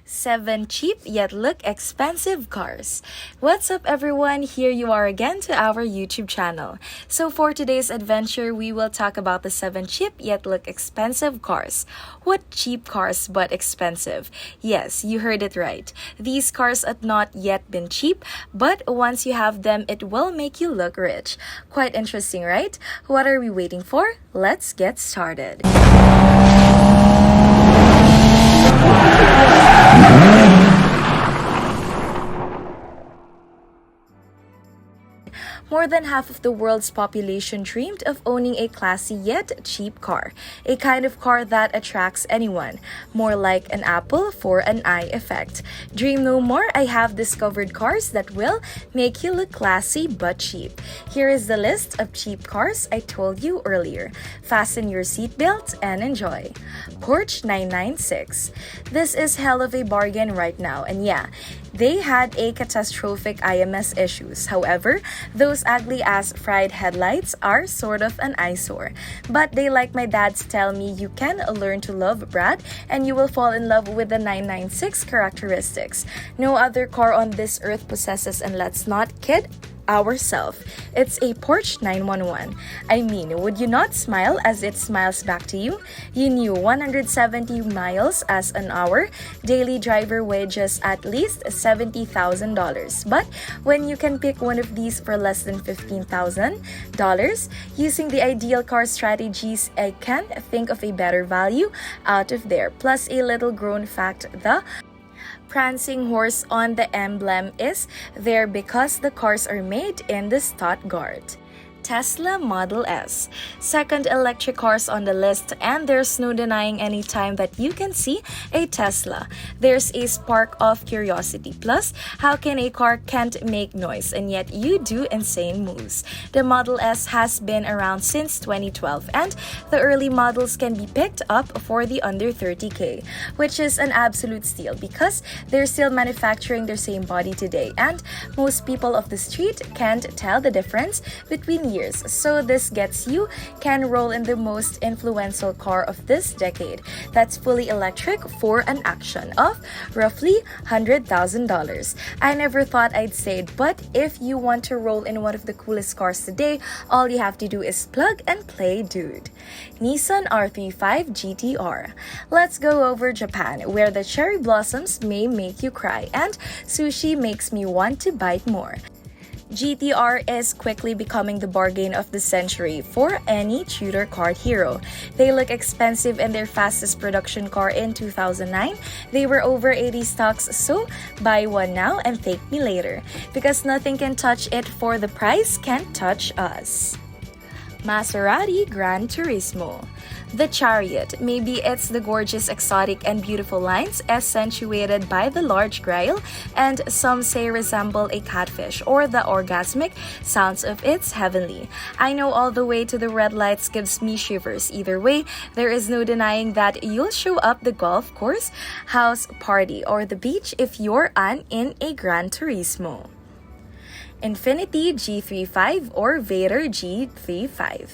7 cheap yet look expensive cars. What's up everyone? Here you are again to our YouTube channel. So for today's adventure, we will talk about the 7 cheap yet look expensive cars. What cheap cars but expensive? Yes, you heard it right. These cars have not yet been cheap, but once you have them, it will make you look rich. Quite interesting, right? What are we waiting for? Let's get started. More than half of the world's population dreamed of owning a classy yet cheap car, a kind of car that attracts anyone, more like an apple for an eye effect. Dream no more, I have discovered cars that will make you look classy but cheap. Here is the list of cheap cars I told you earlier. Fasten your seatbelt and enjoy. Porsche 996. This is hell of a bargain right now, and yeah, they had a catastrophic IMS issues. However, those ugly-ass fried headlights are sort of an eyesore. But they, like my dad's, tell me you can learn to love Brad and you will fall in love with the 996 characteristics. No other car on this earth possesses, and let's not kid ourselves. It's a Porsche 911. I mean, would you not smile as it smiles back to you? You knew 170 miles as an hour, daily driver wages at least $70,000. But when you can pick one of these for less than $15,000, using the ideal car strategies, I can't think of a better value out of there. Plus a little grown fact, the prancing horse on the emblem is there because the cars are made in the Stuttgart. Tesla Model S. Second electric cars on the list, and there's no denying any time that you can see a Tesla. There's a spark of curiosity. Plus, how can a car can't make noise and yet you do insane moves? The Model S has been around since 2012, and the early models can be picked up for the under 30K, which is an absolute steal because they're still manufacturing their same body today, and most people off the street can't tell the difference between years. So this gets you can roll in the most influential car of this decade that's fully electric for an action of roughly $100,000. I never thought I'd say it, but if you want to roll in one of the coolest cars today, all you have to do is plug and play, dude. Nissan R35 GT-R. Let's go over Japan, where the cherry blossoms may make you cry and sushi makes me want to bite more. GT-R is quickly becoming the bargain of the century for any Tudor car hero. They look expensive in their fastest production car in 2009. They were over 80 stocks, so buy one now and thank me later. Because nothing can touch it, for the price can't touch us. Maserati GranTurismo. The Chariot. Maybe it's the gorgeous, exotic, and beautiful lines accentuated by the large grille, and some say resemble a catfish, or the orgasmic sounds of its heavenly. I know all the way to the red lights gives me shivers. Either way, there is no denying that you'll show up the golf course, house party, or the beach if you're in a Gran Turismo. Infiniti G35 or Vader G35.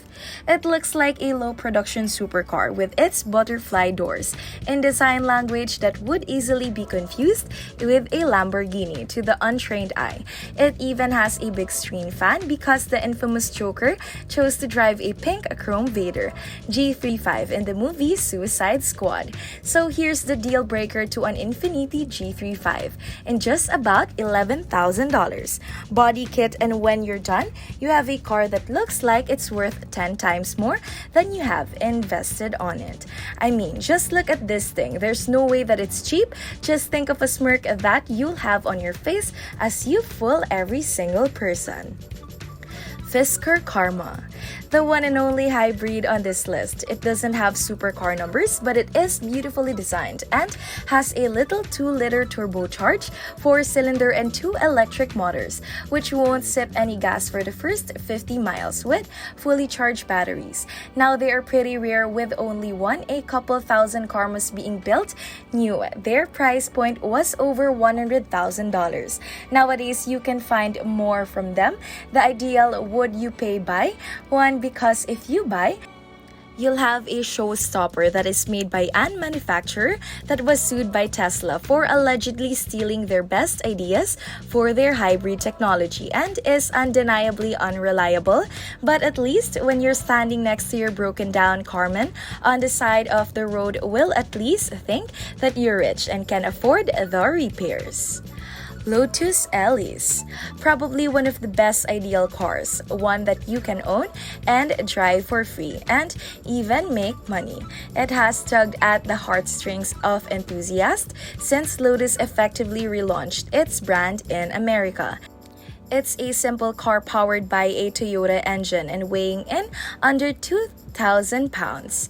It looks like a low-production supercar with its butterfly doors in design language that would easily be confused with a Lamborghini to the untrained eye. It even has a big screen fan because the infamous Joker chose to drive a pink chrome Vader G35 in the movie Suicide Squad. So here's the deal breaker to an Infiniti G35 in just about $11,000. Body kit, and when you're done, you have a car that looks like it's worth 10 times more than you have invested on it. I mean, just look at this thing. There's no way that it's cheap. Just think of a smirk that you'll have on your face as you fool every single person. Fisker Karma. The one and only hybrid on this list. It doesn't have supercar numbers, but it is beautifully designed and has a little 2-liter turbocharged 4-cylinder and 2 electric motors, which won't sip any gas for the first 50 miles with fully charged batteries. Now they are pretty rare, with only a couple thousand Karmas being built new. Their price point was over $100,000. Nowadays, you can find more from them. The ideal would you pay by one, because if you buy, You'll have a showstopper that is made by an manufacturer that was sued by Tesla for allegedly stealing their best ideas for their hybrid technology and is undeniably unreliable. But at least when you're standing next to your broken down Carmen on the side of the road, will at least think that you're rich and can afford the repairs. Lotus Elise. Probably one of the best ideal cars, one that you can own and drive for free and even make money. It has tugged at the heartstrings of enthusiasts since Lotus effectively relaunched its brand in America. It's a simple car powered by a Toyota engine and weighing in under 2,000 pounds.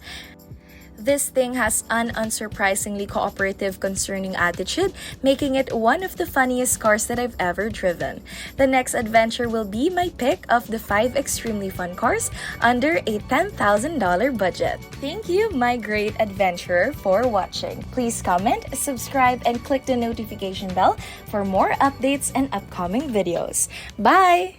This thing has an unsurprisingly cooperative, concerning attitude, making it one of the funniest cars that I've ever driven. The next adventure will be my pick of the 5 extremely fun cars under a $10,000 budget. Thank you, my great adventurer, for watching. Please comment, subscribe, and click the notification bell for more updates and upcoming videos. Bye!